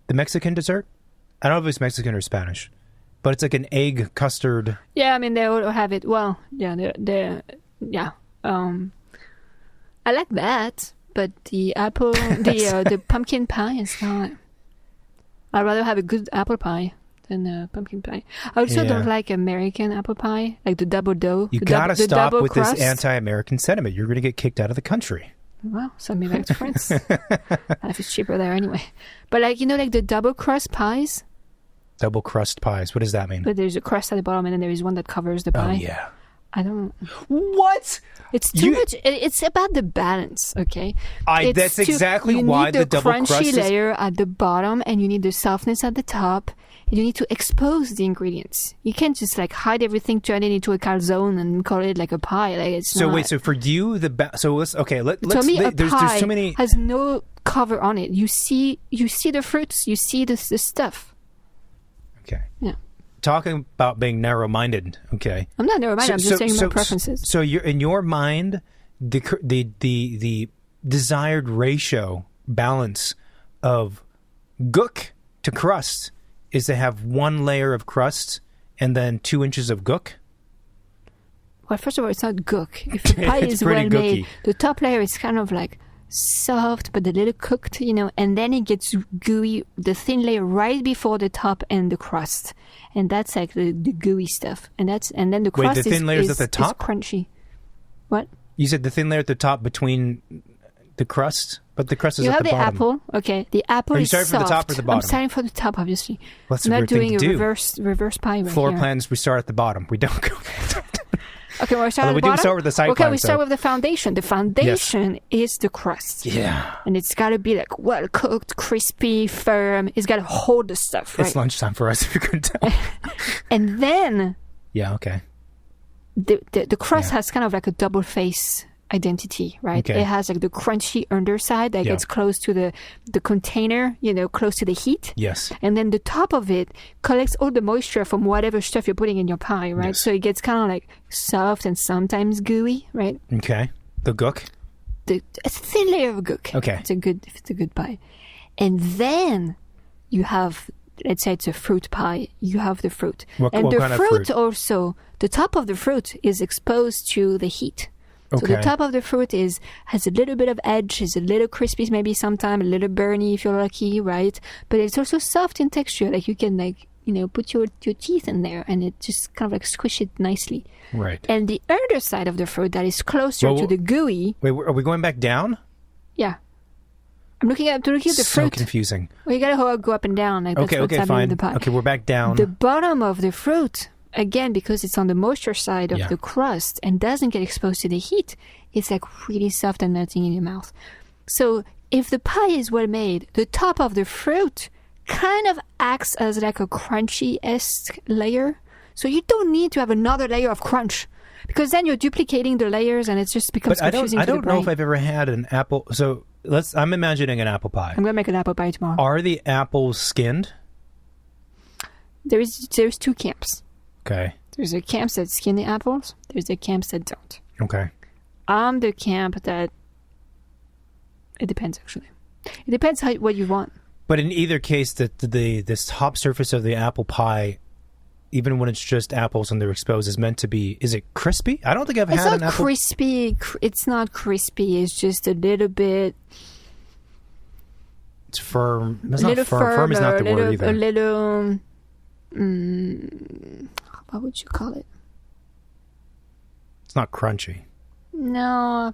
The Mexican dessert? I don't know if it's Mexican or Spanish, but it's like an egg custard. Yeah, I mean they all have it. Well, yeah, yeah. I like that, but the apple, the pumpkin pie is not. I'd rather have a good apple pie than a pumpkin pie. I also don't like American apple pie, like the double dough. You gotta stop with this anti-American sentiment. You're gonna get kicked out of the country. Well, send me back to France. Life is cheaper there anyway. But like, you know, like the double crust pies? Double crust pies. What does that mean? But there's a crust at the bottom and then there is one that covers the pie. Oh, yeah. I don't... What? It's too much. It's about the balance, okay? That's exactly why the double crust is... You need the crunchy layer at the bottom and you need the softness at the top. You need to expose the ingredients. You can't just like hide everything, turn it into a calzone, and call it like a pie. Like it's so not. wait, so for you, so let's To me, a there's pie so many. has no cover on it. You see the fruits, you see the stuff. Okay. Yeah. Talking about being narrow-minded. Okay. I'm not narrow-minded. I'm just saying my preferences. So you're in your mind, the desired ratio balance of gook to crust is to have 1 layer of crust and then 2 inches of gook. Well, first of all, it's not gook. If the pie is well made, the top layer is kind of like soft but a little cooked, and then it gets gooey, the thin layer right before the top and the crust, and that's like the gooey stuff, and then the crust the thin layer's at the top? is crunchy. What? You said the thin layer at the top between the crust, but the crust is at the bottom. You have the apple. Okay, the apple is soft. Are you starting from the top or the bottom? I'm starting from the top, obviously. Well, that's I'm a not weird thing doing to a do. reverse pie right Floor here. plans, we start at the bottom. We don't go. Okay, well, we start at the we bottom. do start with the side Okay, plan, we start with the foundation. The foundation is the crust. Yeah. And it's got to be like well cooked, crispy, firm. It's got to hold the stuff, right? It's lunchtime for us, if you couldn't tell. And then Yeah, okay. the crust has kind of like a double face identity, right? Okay. It has like the crunchy underside that gets close to the container, close to the heat. Yes. And then the top of it collects all the moisture from whatever stuff you're putting in your pie, right? Yes. So it gets kind of like soft sometimes gooey, right? Okay. The gook? A thin layer of gook. Okay. If it's a good pie. And then you have, let's say it's a fruit pie, you have the fruit. What the kind of fruit? Also, the top of the fruit is exposed to the heat. So the top of the fruit has a little bit of edge, is a little crispy maybe sometimes, a little burny if you're lucky, right? But it's also soft in texture, like you can put your teeth in there and it just kind of like squish it nicely. Right. And the other side of the fruit that is closer to the gooey. Wait, are we going back down? Yeah. I'm looking at the fruit. So confusing. Well, you gotta go up and down. Like that's what's happening fine. with the pie. Okay, we're back down. The bottom of the fruit, again, because it's on the moisture side of the crust and doesn't get exposed to the heat, it's like really soft and melting in your mouth. So if the pie is well made, the top of the fruit kind of acts as like a crunchy-esque layer. So you don't need to have another layer of crunch, because then you're duplicating the layers and it just becomes confusing. I don't know if I've ever had an apple. So I'm imagining an apple pie. I'm gonna make an apple pie tomorrow. Are the apples skinned? There's 2 camps. Okay. There's a camp that skin the apples. There's a camp that don't. Okay. I'm the camp that it depends. Actually, it depends what you want. But in either case, this top surface of the apple pie, even when it's just apples and they're exposed, is meant to be. Is it crispy? I don't think I've had an apple. It's not crispy. It's not crispy. It's just a little bit. It's firm. It's not firm. Firm is not the word either. A little. What would you call it? It's not crunchy. No.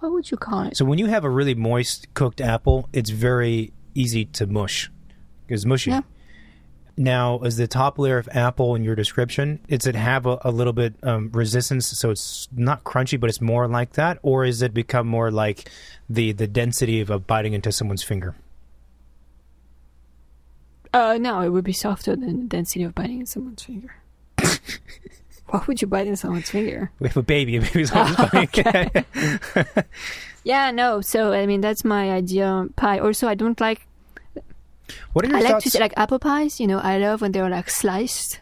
What would you call it? So when you have a really moist cooked apple, it's very easy to mush. It's mushy. Yeah. Now, is the top layer of apple in your description, does it have a little bit resistance, so it's not crunchy, but it's more like that? Or is it become more like the density of biting into someone's finger? No, it would be softer than the density of biting in someone's finger. Why would you bite in someone's finger? We have a baby. A baby's always biting. Okay. Yeah, no. So, I mean, that's my ideal pie. Also, I don't like... What are your thoughts? I like to say, like, apple pies, I love when they're, like, sliced.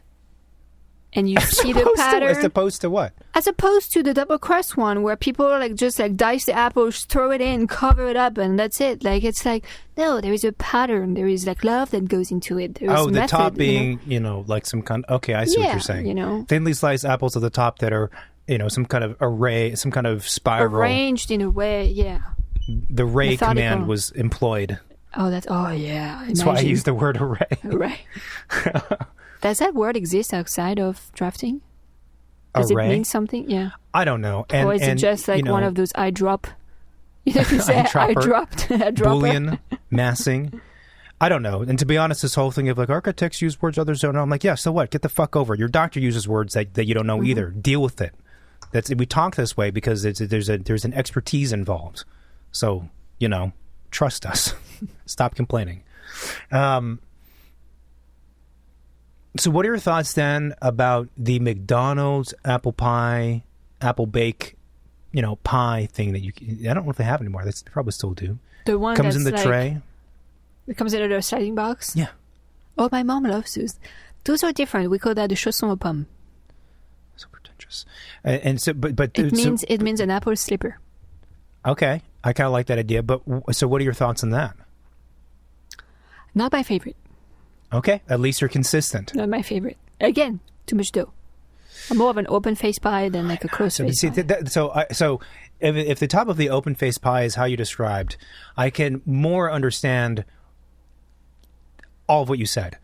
And you see the pattern. As opposed to what? As opposed to the double crust one, where people just dice the apples, throw it in, cover it up, and that's it. Like, it's like, no, there is a pattern. There is like love that goes into it. There is the method, top being, like some kind. Okay, I see what you're saying. Thinly sliced apples at the top that are, some kind of array, some kind of spiral. Arranged in a way, yeah. The ray Methodical. Command was employed. Oh yeah. That's why I used the word array. Array. Does that word exist outside of drafting? Does array? It mean something? Yeah. I don't know. Or is it just like one of those I drop? You say I dropped. Boolean, massing. I don't know. And to be honest, this whole thing of like architects use words others don't know. I'm like, yeah, so what? Get the fuck over it. Your doctor uses words that you don't know either. Deal with it. We talk this way because there's an expertise involved. So, trust us. Stop complaining. So what are your thoughts then about the McDonald's apple pie, apple bake, pie thing that I don't know if they have anymore. They probably still do. The one comes that's in the tray. It comes in a sliding box? Yeah. Oh, my mom loves those. Those are different. We call that the chausson aux pommes. So pretentious. And so, but it means an apple slipper. Okay. I kind of like that idea. But so what are your thoughts on that? Not my favorite. Okay. At least you're consistent. Not my favorite. Again, too much dough. I'm more of an open face pie than like a closed face pie. So if the top of the open face pie is how you described, I can more understand all of what you said,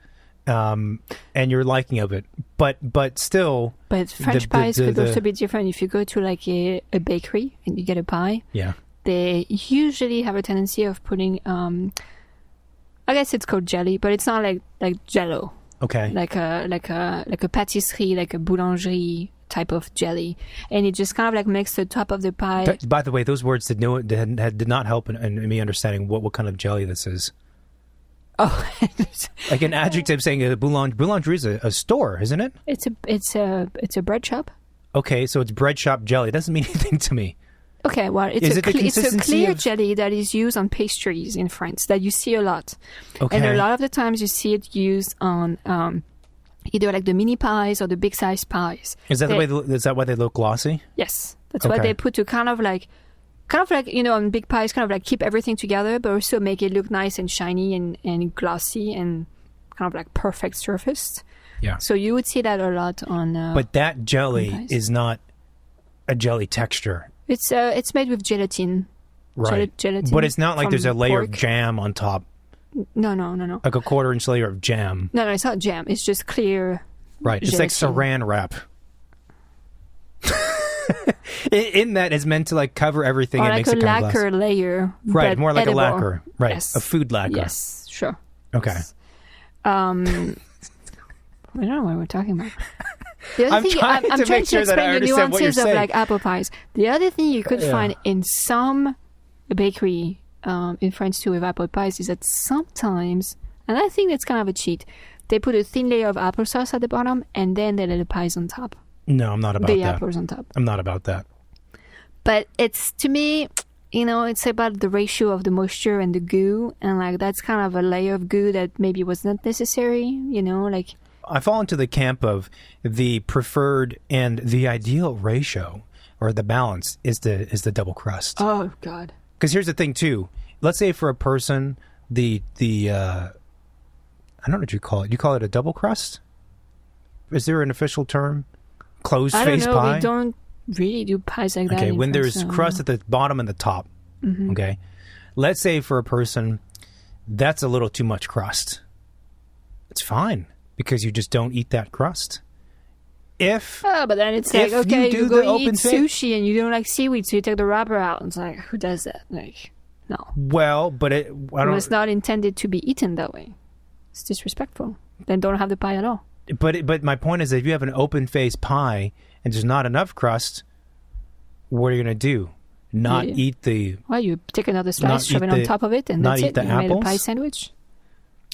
and your liking of it. But still, but French pies could also be different. If you go to like a bakery and you get a pie, yeah, they usually have a tendency of putting I guess it's called jelly, but it's not like Jello. Okay. Like a pâtisserie, like a boulangerie type of jelly, and it just kind of like makes the top of the pie. By the way, those words did not help in me understanding what kind of jelly this is. Oh, like an adjective saying a boulangerie is a store, isn't it? It's a bread shop. Okay, so it's bread shop jelly. It doesn't mean anything to me. Okay, well, it's a clear jelly that is used on pastries in France that you see a lot. Okay. And a lot of the times you see it used on either like the mini pies or the big size pies. Is that why they look glossy? Yes, that's why they put to kind of like on big pies, kind of like keep everything together, but also make it look nice and shiny and glossy and kind of like perfect surfaced. Yeah. So you would see that a lot on. But that jelly is not a jelly texture. It's made with gelatin. Right. Gelatin. But it's not like there's a layer pork. of jam on top. No. Like a 1/4-inch layer of jam. No, it's not jam. It's just clear. Right. It's gelatin. like saran wrap. In that it's meant to like cover everything or and like makes it a kind of lacquer layer. Right, more like edible. a lacquer. Right. Yes. A food lacquer. Yes, sure. Okay. Yes. I don't know what we're talking about. The other I'm trying to explain the nuances of like apple pies. The other thing you could find in some bakery in France too with apple pies is that sometimes, and I think that's kind of a cheat, they put a thin layer of applesauce at the bottom and then they let the pies on top. No, I'm not about that. The apples on top. I'm not about that. But it's, to me, it's about the ratio of the moisture and the goo, and like that's kind of a layer of goo that maybe was not necessary, like. I fall into the camp of the preferred and the ideal ratio or the balance is the double crust. Oh God! Because here's the thing too. Let's say for a person, the I don't know what you call it. You call it a double crust? Is there an official term? Closed face pie? We don't really do pies like that. Okay, when there's crust at the bottom and the top. Mm-hmm. Okay, let's say for a person, that's a little too much crust. It's fine. Because you just don't eat that crust. But then it's like, okay, you go eat sushi and you don't like seaweed, so you take the wrapper out. And it's like, who does that? Like, no. Well, but it's not intended to be eaten that way. It's disrespectful. Then don't have the pie at all. But my point is that if you have an open face pie and there's not enough crust, what are you going to do? Eat the... Well, you take another slice, shove it on top of it, and that's it. You made a pie sandwich.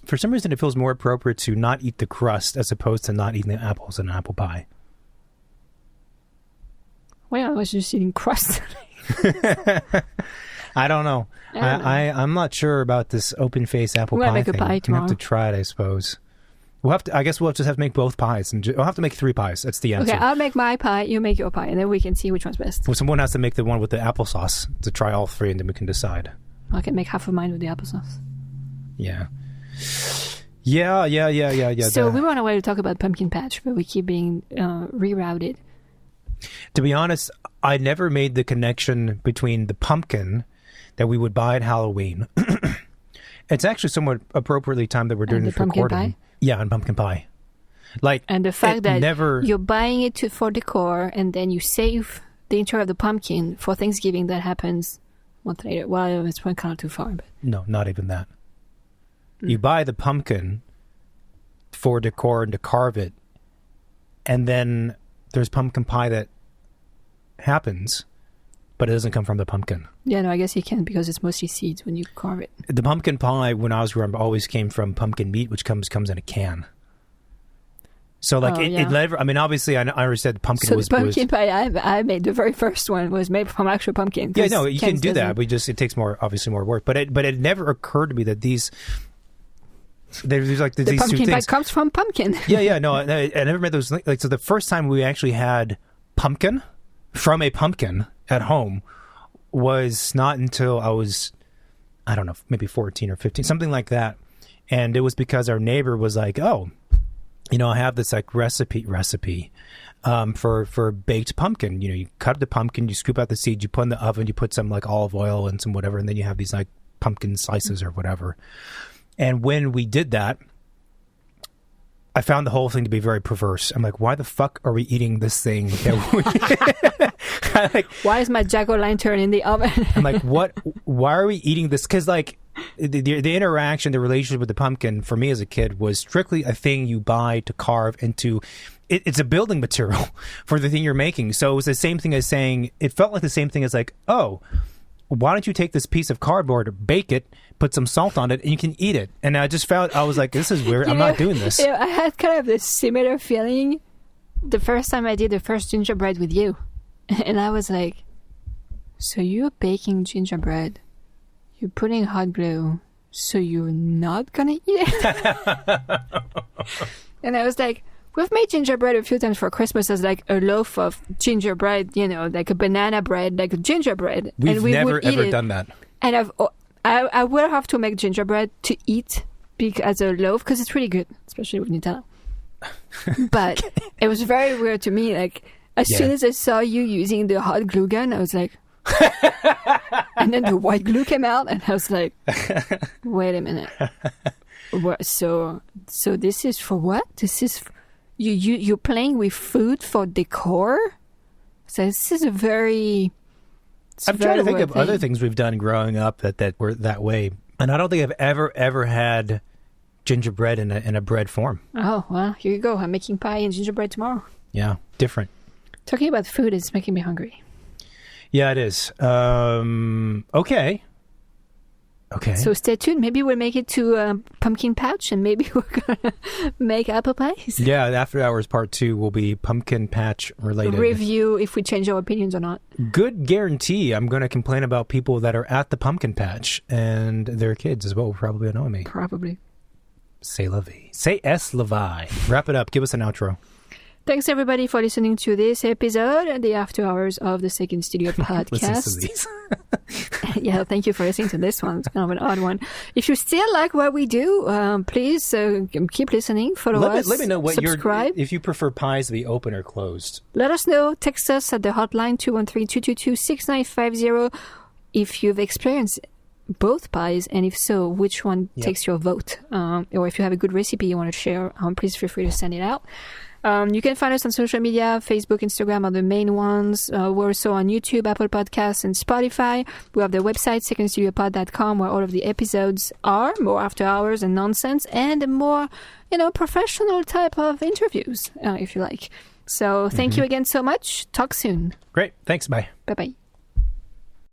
For some reason, it feels more appropriate to not eat the crust as opposed to not eating the apples in an apple pie. Well, I was just eating crust. I don't know. I'm not sure about this open face apple pie thing. Pie tomorrow. We'll have to try it, I suppose. I guess we'll just have to make both pies. We'll have to make 3 pies. That's the answer. Okay, I'll make my pie, you make your pie, and then we can see which one's best. Well, someone has to make the one with the applesauce to try all 3, and then we can decide. I can make half of mine with the applesauce. Yeah. So we were on our way to talk about pumpkin patch, but we keep being rerouted. To be honest, I never made the connection between the pumpkin that we would buy at Halloween. It's actually somewhat appropriately timed that we're doing this recording. Pie? Yeah, and pumpkin pie. And the fact that you're buying it for decor, and then you save the interior of the pumpkin for Thanksgiving that happens a month later. Well, it's kind of too far. But no, not even that. You buy the pumpkin for decor and to carve it, and then there's pumpkin pie that happens, but it doesn't come from the pumpkin. Yeah, no, I guess you can because it's mostly seeds when you carve it. The pumpkin pie, when I was growing up, always came from pumpkin meat, which comes in a can. So like it never. I mean, obviously, I already said pumpkin was. So the pumpkin pie I made, the very first one, was made from actual pumpkin. Yeah, no, you can do that. It takes obviously more work. But it never occurred to me that there's like the these pumpkin two pie things. comes from pumpkin. Yeah, no, I never made those. Like, so the first time we actually had pumpkin from a pumpkin at home was not until I was, I don't know, maybe 14 or 15, something like that. And it was because our neighbor was like, oh, I have this like recipe for baked pumpkin. You cut the pumpkin, you scoop out the seeds, you put in the oven, you put some like olive oil and some whatever, and then you have these like pumpkin slices or whatever. And when we did that, I found the whole thing to be very perverse. I'm like, why the fuck are we eating this thing? Why is my jack-o'-lantern in the oven? I'm like, what? Why are we eating this? Because like the interaction, the relationship with the pumpkin for me as a kid was strictly a thing you buy to carve into. It's a building material for the thing you're making. So it was the same thing as saying, it felt like the same thing as like, oh, why don't you take this piece of cardboard, bake it, put some salt on it, and you can eat it. And I was like, this is weird. I'm not doing this. I had kind of this similar feeling the first time I did the first gingerbread with you. And I was like, so you're baking gingerbread, you're putting hot glue, so you're not going to eat it? And I was like, we've made gingerbread a few times for Christmas as like a loaf of gingerbread, like a banana bread, like a gingerbread. We've never ever done that. And I will have to make gingerbread to eat as a loaf because it's really good, especially with Nutella. But it was very weird to me. Like as soon as I saw you using the hot glue gun, I was like, and then the white glue came out, and I was like, wait a minute. So this is for what? This is you're playing with food for decor? So this is a very... I'm trying to think of other things we've done growing up that were that way. And I don't think I've ever had gingerbread in a bread form. Oh, well, here you go. I'm making pie and gingerbread tomorrow. Yeah, different. Talking about food is making me hungry. Yeah, it is. Okay. So stay tuned. Maybe we'll make it to Pumpkin Patch, and maybe we're going to make apple pies. Yeah, After Hours Part 2 will be Pumpkin Patch related. Review if we change our opinions or not. Good guarantee I'm going to complain about people that are at the Pumpkin Patch, and their kids as well will probably annoy me. Probably. C'est la vie. C'est es la vie. Wrap it up. Give us an outro. Thanks, everybody, for listening to this episode and the After Hours of the Second Studio podcast. Listen to these. Yeah, thank you for listening to this one. It's kind of an odd one. If you still like what we do, please keep listening. Follow us. Let me know what subscribe. if you prefer pies to be open or closed. Let us know. Text us at the hotline 213-222-6950 if you've experienced both pies, and if so, which one takes your vote. Or if you have a good recipe you want to share, please feel free to send it out. You can find us on social media. Facebook, Instagram are the main ones. We're also on YouTube, Apple Podcasts, and Spotify. We have the website, secondstudiopod.com, where all of the episodes are, more after hours and nonsense, and more, professional type of interviews, if you like. So thank you again so much. Talk soon. Great. Thanks. Bye. Bye-bye.